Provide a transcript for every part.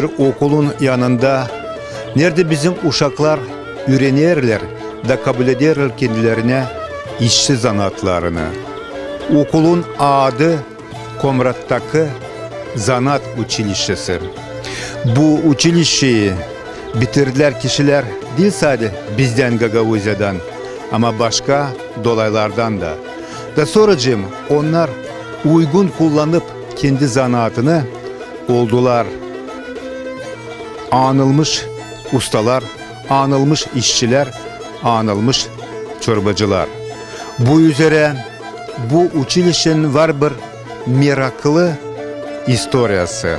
bir okulun yanında nerede bizim uşaklar öğrenirler da kabul ederler kendilerine işçi zanaatlarını. Okulun adı Komrat'taki Zanaat Училищesi. Bu училищeyi bitirdiler kişiler değil sadece bizden Gagavuzya'dan ama başka dolaylardan da. Da sonracığım onlar uygun kullanıp kendi zanaatını oldular. Anılmış ustalar, anılmış işçiler, anılmış çorbacılar. Bu üzere bu училищenin var bir meraklı istoriyası.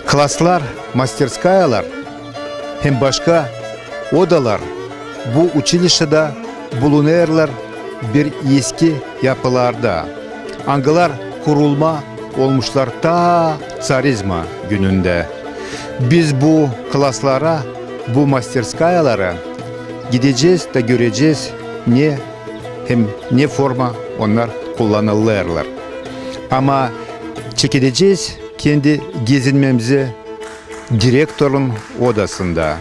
Klaslar, мастерскаялар hem başka odalar bu училище'de bulunurlar bir eski yapılarda. Angılar kurulma olmuşlar ta Tsarizma gününde. Biz bu klaslara, bu мастерскаялара gideceğiz de göreceğiz ne forma onlar kullanırlar. Ama çekileceğiz kendi gezinmemizi direktörün odasında.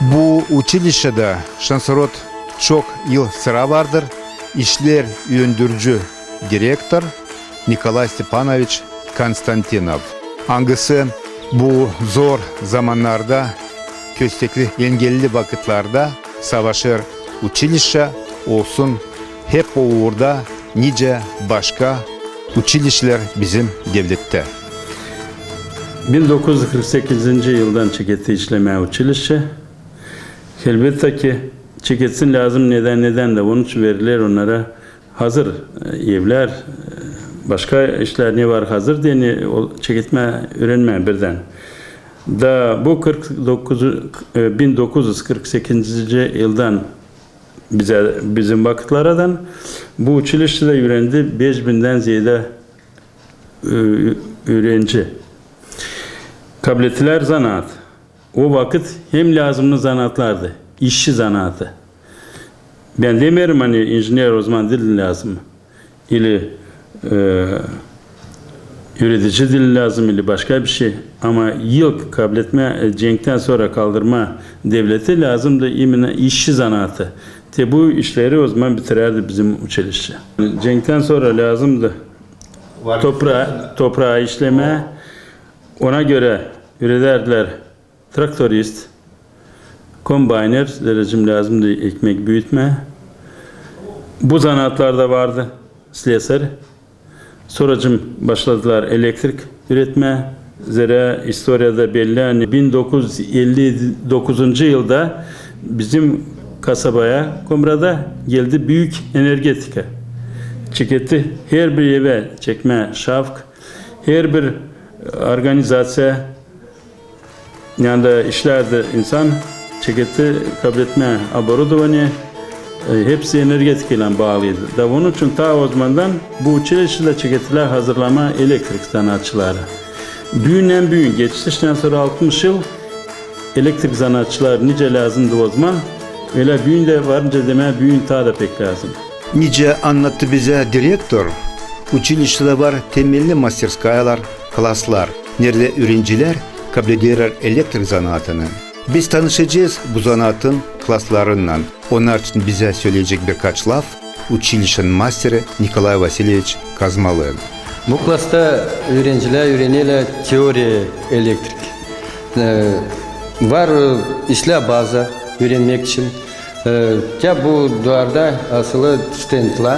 Bu училище'de şansırot çok yıl sıra vardır. İşler yöndürücü direktör Nikolay Stepanovich Konstantinov. Hangisi bu zor zamanlarda, köstekli engelli vakitlerde savaşır. Училище olsun hep o uğurda nice başka училищeler bizim devlette. 1948 yıldan çeketi işlemeye училище. Elbette ki çeketsin lazım neden de onun için verilir onlara hazır evler, başka işler ne var hazır diye çeketme öğrenme birden. Da bu 1948 yıldan bizim vakitlerden bu училище'de öğrendi 5000'den ziyade öğrenci. Kabul ettiler zanaat. O vakit hem lazımlı zanaatlardı. İşçi zanaatı. Ben demiyorum hani injiner uzman dil lazım. İli üretici dil lazım ili başka bir şey. Ama yıl kabul etme, cenkten sonra kaldırma devleti lazımdı imine işçi zanaatı. Te bu işleri o zaman bitirerdi bizim училище. Cenkten sonra lazımdı toprağı işleme. Ona göre ürederdiler traktörist, kombiner derecim lazımdı ekmek büyütme. Bu zanaatlarda vardı slesar. Sonracım başladılar elektrik üretme. Zira historiada belli hani 1959 yılda bizim kasabaya Komra'da geldi büyük energetika. Çeketi her bir eve çekme şafk, her bir organizasyon yani işlerde insan çeketi kabul etme оборудование hepsi energetik ile bağlıydı. Da onun için ta o zamandan bu училище'de çeketiler hazırlama elektrik sanatçıları. Büyün geçişten sonra 60 yıl elektrik sanatçılar nice lazımdı o zaman. Öyle büyün de varınca deme büyün ta da pek lazım. Nice anlattı bize direktör. Училище'de var temelli мастерскаялар, klaslar. Nerede öğrenciler kabul ederler elektrik zanaatını. Biz tanışacağız bu zanaatın klaslarından. Onlar için bize söyleyecek birkaç laf училищенın masteri Nikolay Vasilyevich Kazmalı. Bu klasta öğrenciler öğreniyorlar teori elektrik. Var işler bazı öğrenmek için. Ya bu duvarda asılı stendler,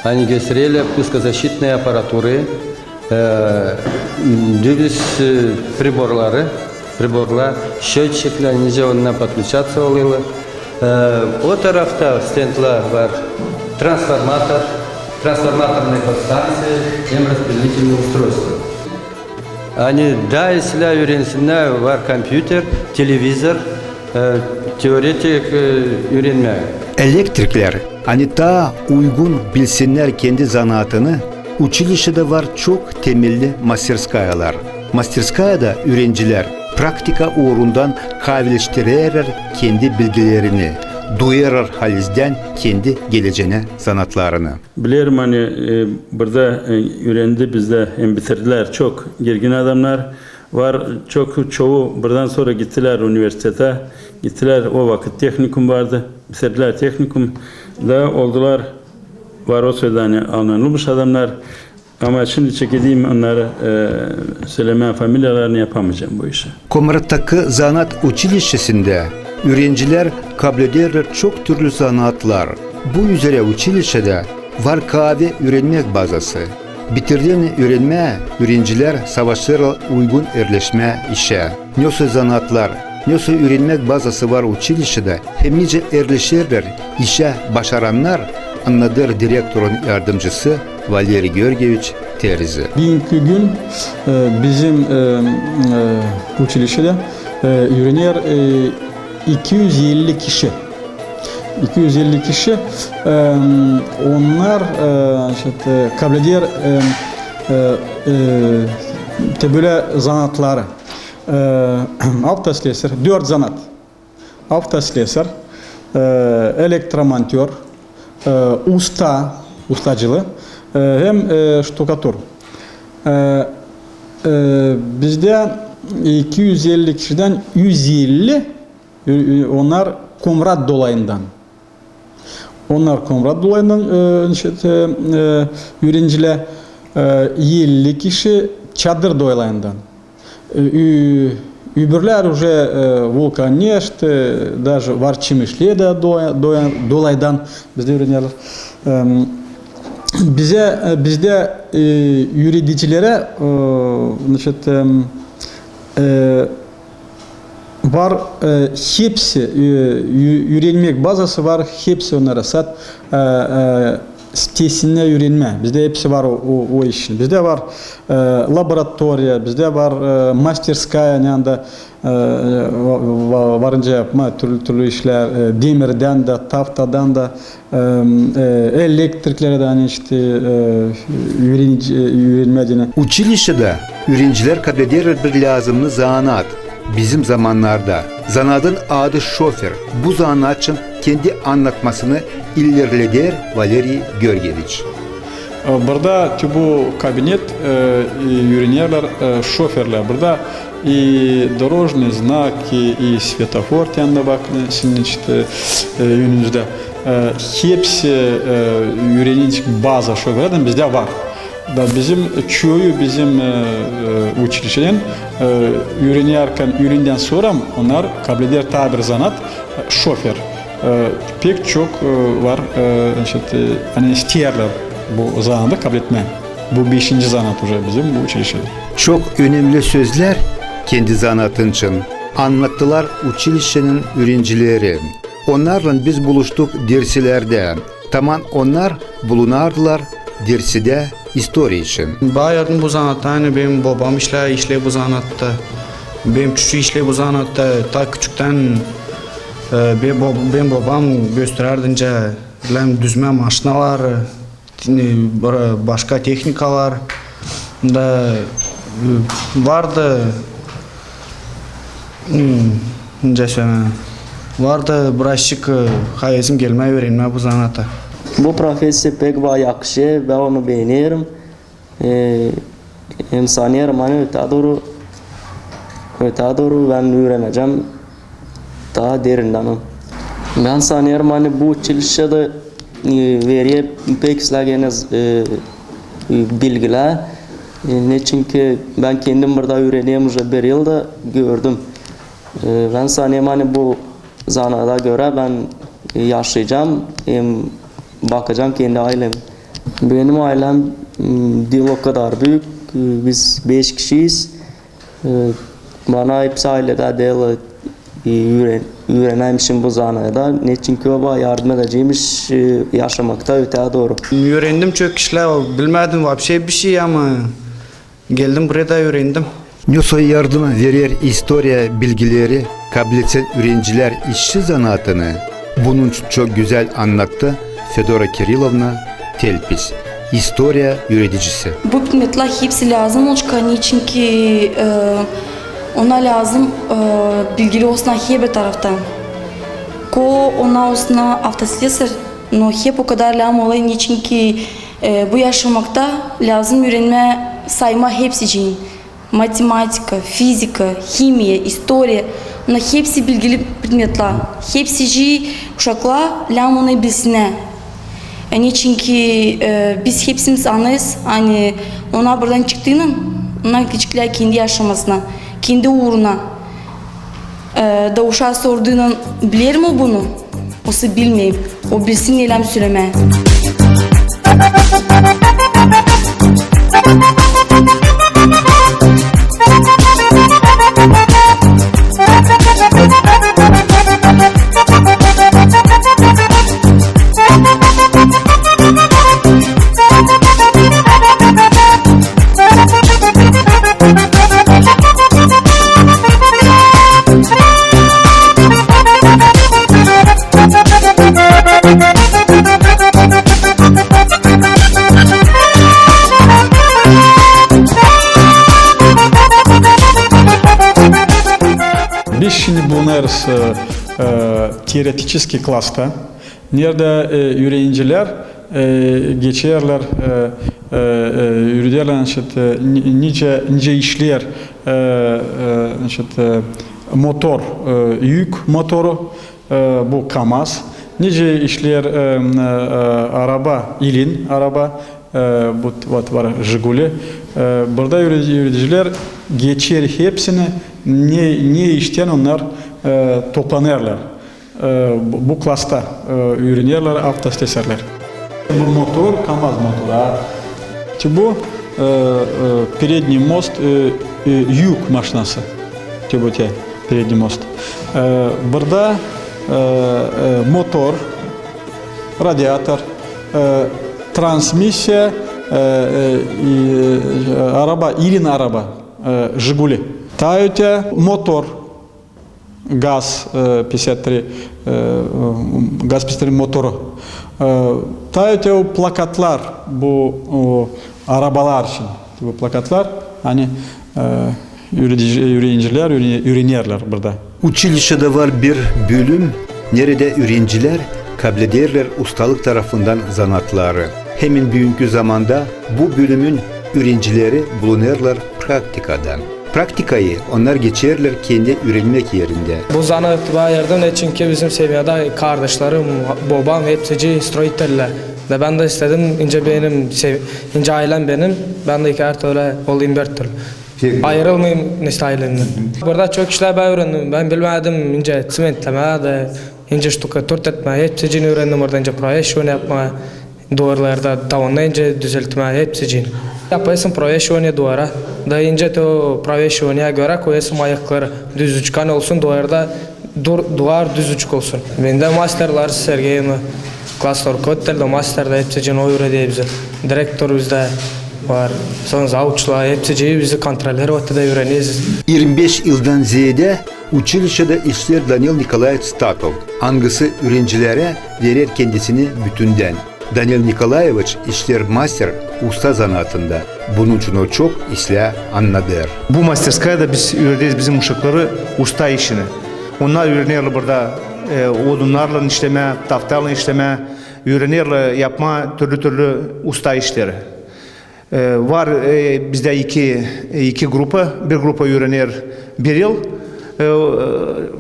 hani gösteriyorlar pускозащитные аппаратуры, düz приборlar, счетчикler, nice onunla подключаться oluyorlar. O tarafta stendler var, трансформаторные подстанции, hem распределительные устройства. Hani daha işler öğrensinler var kompüter, televizör, teoretik öğrenme. Elektrikler hani daha uygun bilsinler kendi zanaatını. Училище'de var çok temelli мастерскаялар. Мастерскаяда öğrenciler praktika uğrundan kavleştirirler kendi bilgilerini, duyarlar halizden kendi geleceğine sanatlarını. Bilirim hani burada öğrendi bizde hem bitirdiler çok gergin adamlar Var çoğu buradan sonra gittiler üniversitede. Gittiler, o vakit teknikum vardı. Bitirdiler teknikum da oldular. Var o sırada hani alınmış adamlar. Ama şimdi çekediğim onları söylemeyen familyalarını yapamayacağım bu işi. Komrat'taki Zanaat Училищесinde öğrenciler kabul ederler çok türlü zanaatlar. Bu üzere училищеде var kahve öğrenmek bazası. Bitirdiğini öğrenme öğrenciler savaşlara uygun erleşme işe. Nasıl zanaatlar, nasıl öğrenmek bazası var училищеде hem nice erleşirler işe başaranlar anladır direktörün yardımcısı Valeri Georgievich Terzi. Bugünkü gün bizim училищеде öğrenir 250 kişi. 250 kişi onlar kabul eder böyle zanaatları. Avtoslesar, 4 zanaat. Avtoslesar, elektromontör, ustacılığı hem ştukator. Bizde 250 kişiden 150 onlar Komrat dolayından. Onlar Komrat dolayından öğrenciler 50 kişi çadır dolayından. Öbürler уже Volkanest, даже var Çimişli'ye de dolaydan bizde öğrenciler. Bizde yöneticilere var hepsi öğrenmek bazası var, hepsi onlara sat sitesinde öğrenme. Bizde hepsi var o işin. Bizde var laboratuvarya, bizde var masterskaya yanında varınca yapma türlü işler, demirden de, tahtadan da, elektriklerden işte öğrenmediğini. Училищеде öğrenciler kabul ederler bir lazımlı zanaat. Bizim zamanlarda zanaatın adı şoför. Bu zanaatçın kendi anlatmasını ilerleder Valeri Georgievich. Burada bu kabinet öğrenirler şoförler. Burada dорожный знак, svetofor yanında bak sizin işte önünüzde. Hepsi öğrenici bazı şoförlerden bizde var. Da bizim çoğu bizim училищеден öğreninden sonra onlar kabul eder tabir zanaat şoför. Pek çok var hani isterler bu zanaatı kabul etme. Bu 5. zanaat bizim bu училищеде. Çok önemli sözler kendi zanaatın için anlattılar училищенин öğrencileri. Onlarla biz buluştuk derslerde. Tamam onlar bulunardılar derside historia için. Bayardım bu zanatta, hani benim babam işle bu zanatta. Benim çocuğu işle bu zanatta. Ta küçükten benim babam göstererdince düzme maşinalar, başka teknikalar da vardı. Vardı birazcık hayesim gelmeye öğrenme bu zanatta. Bu profesya pek bana yakışıyor ve onu beğeniyorum. Hem sanıyorum hani öte doğru ben öğreneceğim daha derinden. Ben sanıyorum hani bu училищеде veriyor pek slagenez bilgiler. Ne çünkü ben kendim burada öğreniyorum bir yılda gördüm. Ben sanıyorum hani bu zanaata göre ben yaşayacağım. Bakacağım kendi ailem. Benim ailem değil o kadar büyük. Biz 5 kişiyiz. Bana hepsi ailede değil öğrenmişim bu zanada. Ne çünkü o bana yardım edeceğimiş yaşamakta öte doğru. Öğrendim çok kişiler bilmedim bir şey ama geldim buraya da öğrendim. Nasıl yardım verir historia bilgileri kabul etsen öğrenciler işçi zanaatını. Bunun çok güzel anlattı Fedora Kirillovna Telpis, historia öğreticisi. Bu предметler hepsi lazım olacak çünkü ona lazım bilgili olsun hep taraftan. Ona olsun автослесарь, но hep o kadar lazım olayın çünkü bu yaşamakta lazım öğrenme sayma hepsi için. matematika, fizika, kimya, historia, onlar hepsi bilgili предметler. Hepsi uşaklar onu bilsinler. Yani çünkü biz hepsimiz anlayız. Hani onlar buradan çıktığında, onlar küçükler kendi yaşamasına, kendi uğruna. Da uşağı sorduğunda bilir mi bunu? Osu bilmeyeyim. O bilsin neylem söyleme. Biz şimdi bulunarız teoretический klasta. Nerede öğrenciler geçerler, yürüderler nice işler, motor, yük motoru, bu KAMAZ, nice işler araba, ilin araba, bu var Jiguli. Burada öğrenciler geçer hepsini ne işten onlar toplanırlar. Bu klasta öğrenirler автослесарьlar. Bu motor KAMAZ motoru. Bu передний мост yük maşinası. Bu передний мост. Burada motor, radyatör, transmisya, araba, ilin araba, Jiguli. Ta öte motor, gaz 53, gaz 53 motoru. Ta öte o plakatlar, bu arabalar için. Bu plakatlar, hani öğrenciler öğrenirler burada. Училищede var bir bölüm, nerede öğrenciler kablederler ustalık tarafından zanatları. Hemen bugünkü zamanda bu bölümün öğrencileri bulunurlar praktikadan. Praktikayı onlar geçerler kendi öğrenmek yerinde. Bu zanaatla yardım et çünkü bizim seviyede kardeşlerim, babam hepsi stроителler. Ve ben de istedim ince ailem benim. Ben de iki her türlü olayım bir türlü. Ayrılmayayım neste ailemden. Burada çok işler ben öğrendim. Ben bilmedim ince simentleme de ince ştukatür etme. Hepsini öğrendim orada ince projection yapma. Duvarlarda tavanla ince düzeltme hepsini. Yapıyorsun projection duvara. Da ince to projection'a göre koyuyorsun ayakları düz üçgen olsun duvarda duvar düz üçgen olsun. Bende masterlar Sergey'im. Klaslar kodlarla masterda hepsini öğretiyor bize. Direktör bizde var. Sonra zavçlar hepsi bizi kontroller ortada öğreniyoruz. 25 yıldan ziyade училищede işler Daniel Nikolaevich Statov. Hangisi öğrencilere verir kendisini bütünden. Daniel Nikolaevich işler master usta zanaatında. Bunun için o çok işle anladır. Bu masterskaya biz öğretiyoruz bizim uşakları usta işini. Onlar öğreniyorlar burada odunlarla işleme, tahtalarla işleme, öğreniyorlar yapma türlü usta işleri. Var bizde iki grupa, bir grupa öğrenir 1 yıl,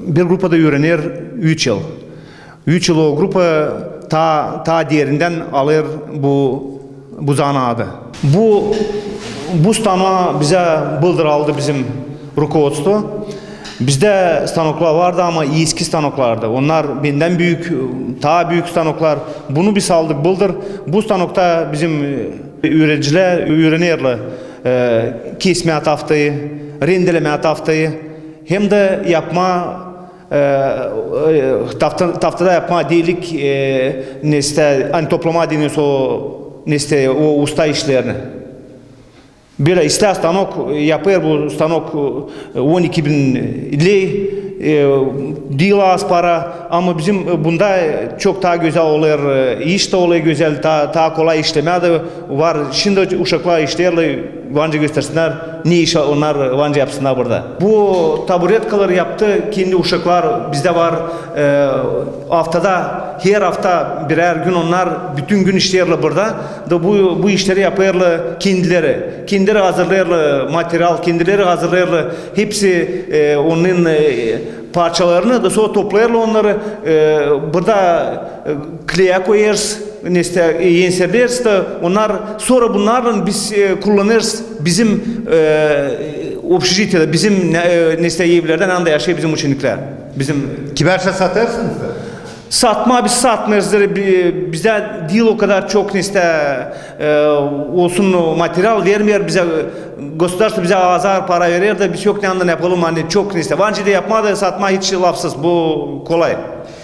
bir grupa da öğrenir 3 yıl. 3 yıl o grupa ta diğerinden alır bu zanaatı. Bu stana bize aldı bizim rukovodstvo. Bizde stanoklar vardı ama eski stanoklardı. Onlar benden büyük, daha büyük stanoklar. Bunu biz aldık, buldur. Bu stanokta bizim öğrenciler öğrenirler. Kesme tahtayı, rendeleme tahtayı. Hem de yapma, tahtada yapma değilik, hani toplama deniyoruz o usta işlerini. Böyle ister stanok yapıyor bu stanok 12.000 lei değil az para ama bizim bunda çok daha güzel olur, iş de oluyor güzel, daha kolay işleme de var. Şimdi uşaklar işlerle vanca göstersinler, ne iş onlar vanca yapsınlar burada. Bu taburetkaları yaptı kendi uşaklar bizde var haftada her hafta birer gün onlar bütün gün işlerler burada. Da bu işleri yaparlar kendileri. Kendileri hazırlarlar materyal, kendileri hazırlarlar. Hepsi onun parçalarını da sonra toplayarlar onları. Burada kleye koyarız. Yenserleriz de onlar sonra bunlarla biz kullanırız bizim общежитiyede bizim evlerden anda yaşıyor bizim uçunluklar. Bizim Kiberse satarsınız da. satma biz satmıyoruz. Bize değil o kadar çok olsun materyal vermiyor bize. Gösterse bize azar para verir de biz yok ne anda yapalım hani çok Vancı da yapma da satma hiç lafsız bu kolay.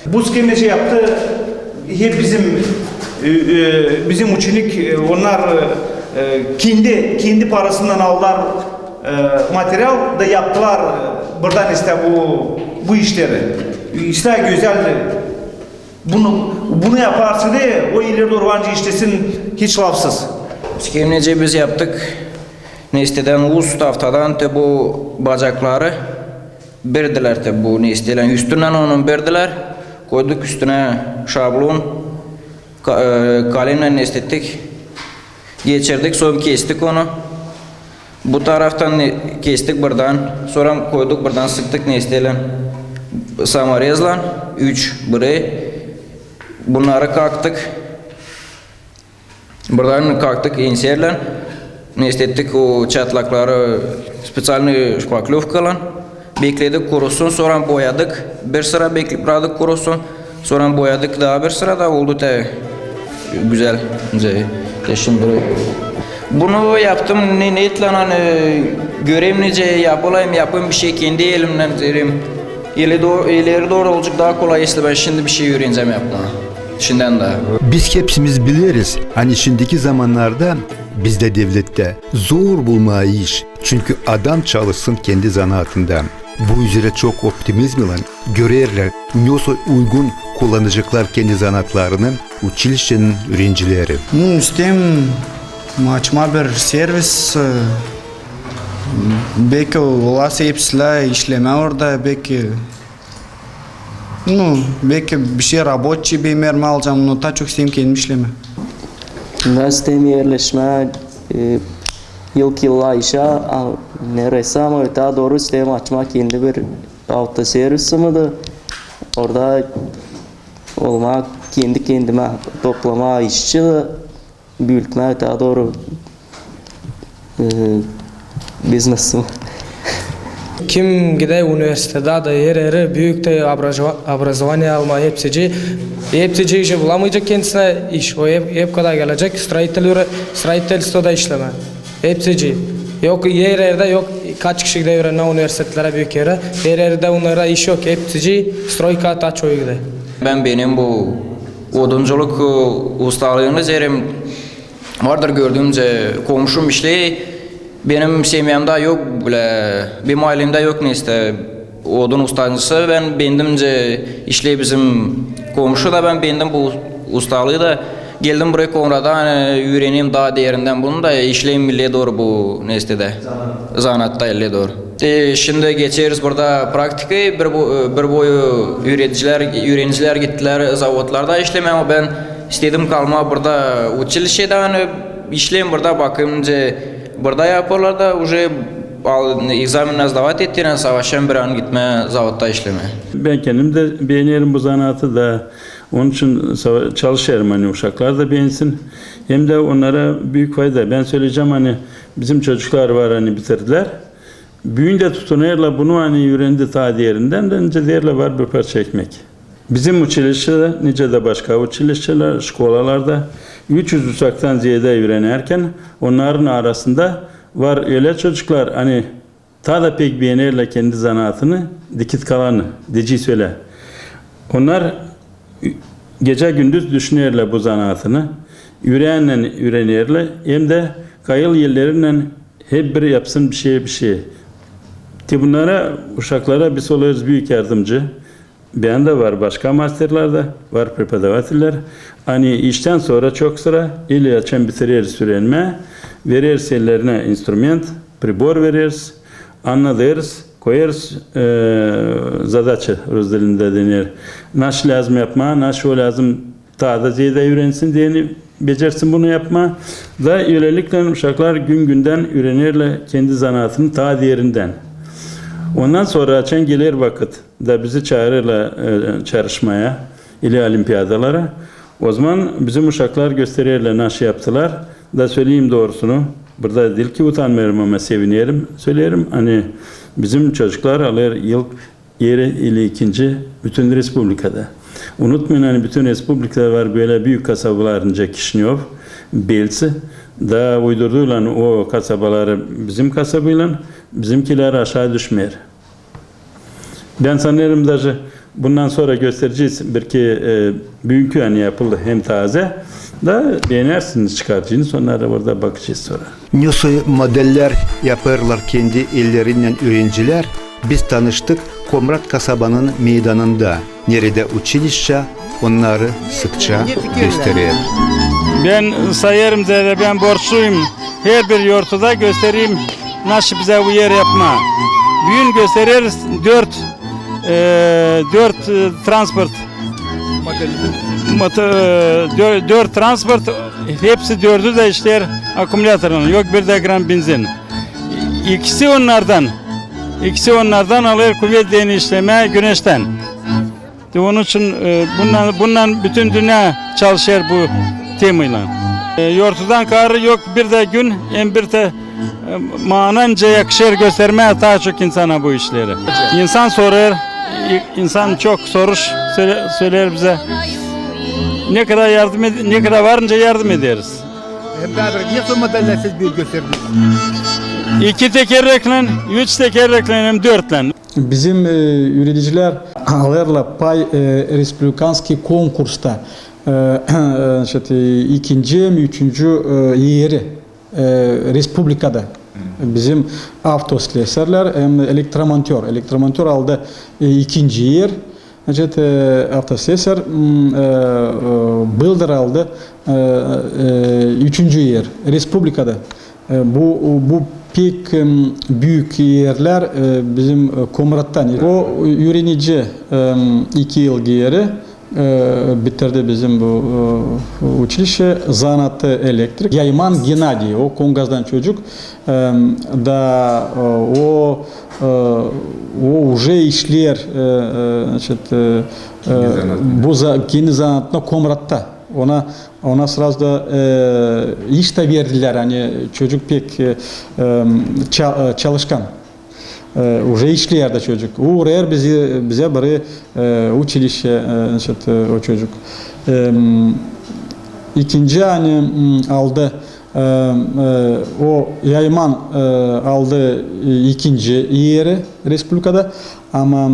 Bu skemeci yaptı hep bizim uçunluk onlar kendi parasından aldılar materyal da yaptılar buradan bu işleri. İşte güzeldi. Bunu yaparsa da o ileri doğru vancı işlesin hiç lafsız. Skemnece biz yaptık. Nesteden üst haftadan te bu bacakları verdiler te bu nesteden üstünden onun verdiler. Koyduk üstüne şablon kalemle nestettik. Geçirdik sonra kestik onu. Bu taraftan kestik buradan. Sonra koyduk buradan sıktık nesteden. Samarezlan 3 buraya. Bunları kalktık. Buradan kalktık inserle. Nestettik o çatlakları spesialny şpaklovkalan. Bekledik kurusun sonra boyadık. Bir sıra bekleyip bıraktık kurusun. Sonra boyadık daha bir sıra da oldu te güzel. Şimdi bunu yaptım niyetle hani göreyim nece yapayım bir şey kendi elimden derim. İleri doğru olacak daha kolay işte ben şimdi bir şey öğreneceğim yapma. Şimdiden daha. Biz hepsimiz biliriz. Hani şimdiki zamanlarda bizde devlette zor bulma iş. Çünkü adam çalışsın kendi zanaatında. Bu üzere çok optimizmle görürler. Nasıl uygun kullanacaklar kendi zanaatlarını училищенин öğrencileri. İstem açma bir servis belki olası hepsiyle işleme orada belki bir şey robotçi bir alacağım onu da çok isteyim kendim işleme. Ben isteyim yerleşme yılla işe neresi ama daha doğru isteyim açmak kendi bir autoservisimi de orada olmak kendi kendime toplama işçi de büyütme daha doğru biznesim. Kim gider üniversitede da yeri büyük de образование alma hepsici işi bulamayacak kendisine iş. O hep kadar gelecek stроительствоda işleme. Hepsici. Yok yerde yok kaç kişi gidiyor öğrenme üniversitelere büyük yere. Yerde onlara iş yok. Hepsici stroyka taçoyu gidiyor. Benim bu odunculuk ustalığını zerim vardır gördüğümce komşum işleyi benim semyamda yok bile benim ailemde yok neyse odun ustacısı ben bendimce işleyi bizim komşu da ben bendim bu ustalığı da geldim buraya Konrad'a hani öğreneyim daha değerinden bunu da işleyim milleye doğru bu nestede zanatta elle doğru. Şimdi geçeriz burada praktikayı bir boyu öğrenciler gittiler zavodlarda işleme ama ben istedim kalma burada училище'de hani işleyim burada bakınca burada yaparlar da уже egzaminler sdavat ettiğine savaşan bir an gitme zavodda işleme. Ben kendim de beğenirim bu zanaatı da. Onun için çalışıyorum hani uşaklar da beğensin. Hem de onlara büyük fayda. Ben söyleyeceğim hani bizim çocuklar var hani bitirdiler. Büyünce tutunuyorlar bunu hani öğrendi ta diğerinden de nice diğerle var bir parça ekmek. Bizim училище'de nice de başka училищe'ler, şkolalarda 300 uçaktan ziyade öğrenirken onların arasında var öyle çocuklar hani ta da pek beğenirler kendi zanaatını dikit kalanı dici söyle. Onlar gece gündüz düşünürler bu zanaatını. Öğrenirler hem de kayıl yerleriyle hep bir yapsın bir şey. Bunlara uşaklara biz oluyoruz büyük yardımcı. Ben de var başka masterlarda var preparativler. Hani işten sonra çok sıra ili açan bitiririz öğrenme. Veririz ellerine instrument, pribor veririz. Anladırız. koyarız задача Rus dilinde denir. Naş lazım yapma, naş o lazım daha da ziyade öğrensin diyeni becersin bunu yapma. Da öylelikle uşaklar gün günden öğrenirler kendi zanaatını ta diğerinden. Ondan sonra açan gelir vakit da bizi çağırırlar çalışmaya, ili olimpiyadalara. O zaman bizim uşaklar gösterirler nasıl yaptılar. Da söyleyeyim doğrusunu. Burada değil ki utanmıyorum ama sevinirim. Söylerim hani bizim çocuklar alır yıl yeri ili ikinci bütün Respublika'da. Unutmayın hani bütün Respublika'da var böyle büyük kasabalarınca Kişinyov, Belsi. Da uydurduğuyla o kasabaları bizim kasabayla bizimkiler aşağı düşmüyor. Ben sanırım da bundan sonra göstereceğiz belki büyük yani yapıldı hem taze da beğenirsiniz çıkartacağınız onlara burada bakacağız sonra. Nasıl modeller yaparlar kendi ellerinden öğrenciler? Biz tanıştık Komrat kasabanın meydanında. Nerede uçilişçe onları sıkça gösterir. Ben sayarım zaten ben borçluyum. Her bir yurtta göstereyim nasıl bize bu yer yapma. Bugün gösteririz dört transport. Dört transport hepsi dördü de işler akümülatörün yok bir de gram benzin. İkisi onlardan alır kuvvet deni işleme güneşten. Onun için bundan bütün dünya çalışır bu temayla. Yortudan karı yok bir de gün hem bir de mananca yakışır göstermeye daha çok insana bu işleri. İnsan sorar, insan çok soruş söyler bize. Ne kadar varınca yardım ederiz. Nasıl modeller siz bir gösterdiniz? 2 tekerlekle, 3 tekerlekle hem 4'le. Bizim üreticiler alırlar pay respublikanski konkursta ikinci mi üçüncü yeri Respublika'da. Bizim avtoslesarlar hem elektromontör aldı ikinci yer. Avtoslesar builder aldı üçüncü yer Respublika'da. Bu pek büyük yerler bizim Komrat'tan. O öğrenici 2 yıl geri bitirdi bizim bu училище zanatı elektrik. Yayman Genadi o Kongaz'dan çocuk da o уже işler bu kendi zanatına Komrat'ta. Ona sırası da iş de verdiler hani çocuk pek çalışkan. Уже işliyor da çocuk. Uğrayar bize bari училище o çocuk. İkinci hani aldı o Yayman aldı ikinci yeri Respublika'da ama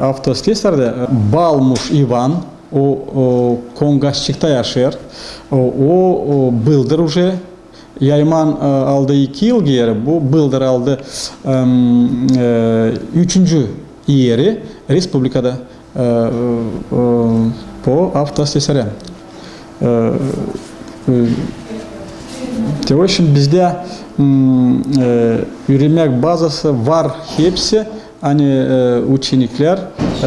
avtoslesarda Balmuş Ivan o Kongasçık'ta yaşıyor. O builder уже Yayman aldı 2 yıl yeri. Bu builder aldı 3. yeri Respublika'da bu avtoslesarı. Teoş bizde üremek bazası var hepsi. Hani uçinikler,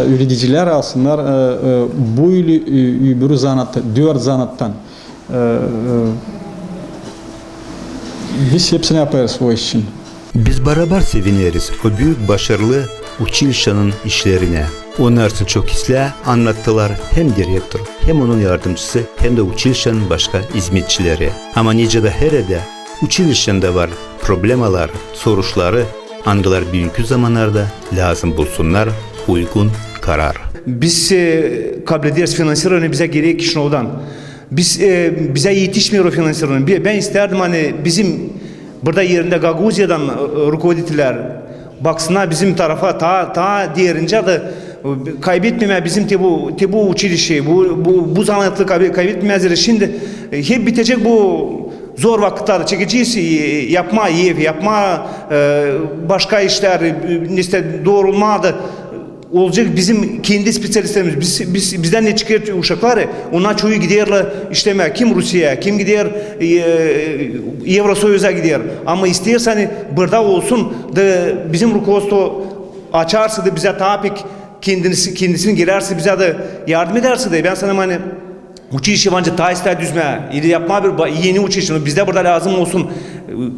üreticiler alsınlar bu öbürü zanatta, 4 zanattan. Biz hepsini yaparız o için. Biz beraber seviniriz o büyük başarılı училищенın işlerine. Onlar için çok isla anlattılar hem direktör hem onun yardımcısı hem de училищенın başka hizmetçileri. Ama necede herede училищен'de var problemalar, soruşları, andılar büyük zamanlarda lazım bulsunlar uygun karar. Biz kabul ederiz finansörünü bize gerek Kişinyov'dan. Bize yetişmiyor o finansörünün. Ben isterdim hani bizim burada yerinde Gagavuzya'dan rukovoditler baksınlar bizim tarafa ta diğerince de kaybetmeme bizim bu училище bu zanatlı kaybetmemezleri şimdi hep bitecek bu zor vakitlerde çekeceğiz yapma başka işler işte doğrulmadı olacak bizim kendi spesyalistlerimiz. Bizden ne çıkıyor uşakları? Onlar çoğu giderler işleme. Kim Rusya'ya, kim gider Evrosoyuz'a gider. Ama istersen hani burada olsun da bizim rukosto açarsa da bize tapik kendisini girerse bize de yardım ederse de ben sana hani uçuş bence ta ister düzme. İyi yapma bir yeni uçuş. Bizde burada lazım olsun.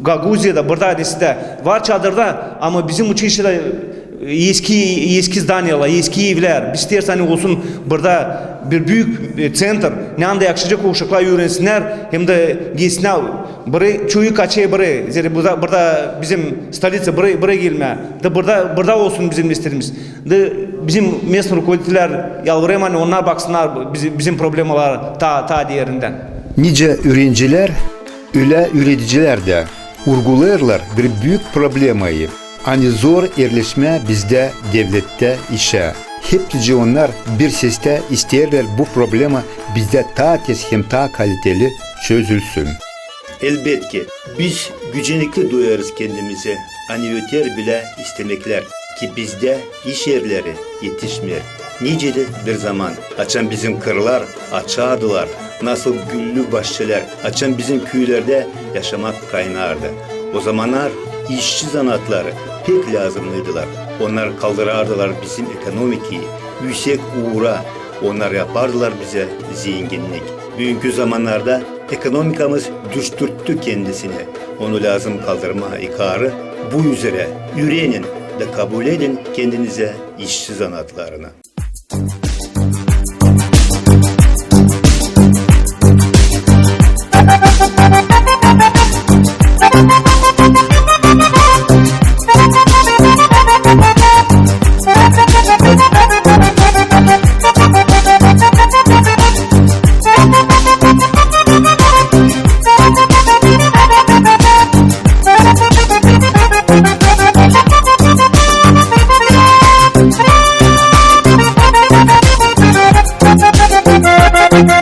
Gagavuzya'da burada de var çadırda ama bizim uçuşda eski zdanyalar, eski evler. Biz istersen olsun burada bir büyük center. Ne anda yakışacak uşaklar öğrensinler hem de gitsinler. Buraya çoğu kaçıyor buraya. Yani burada bizim stolica buraya gelme. Da burada olsun bizim istediğimiz. Da bizim mesut rukovodителler yalvarayım hani onlar baksınlar bizim problemler ta diğerinden. Nice öğrenciler, öyle üreticiler de vurgularlar bir büyük problemayı. Hani zor yerleşme bizde, devlette, işe. Heptice onlar bir sesle isterler bu problemi bizde ta tez hem ta kaliteli çözülsün. Elbette biz gücenlikli duyarız kendimize. Hani öter bile istemekler ki bizde iş yerleri yetişmiyor. Nicede bir zaman açan bizim kırlar açardılar. Nasıl güllü bahçeler açan bizim köylerde yaşamak kaynardı. O zamanlar işçi zanatları pek lazımlıydılar. Onlar kaldırardılar bizim ekonomiyi, yüksek uğra. Onlar yapardılar bize zenginlik. Bugünkü zamanlarda ekonomikamız düştürttü kendisini. Onu lazım kaldırma ikarı bu üzere ürenin de kabul edin kendinize işçi zanatlarını. Thank you.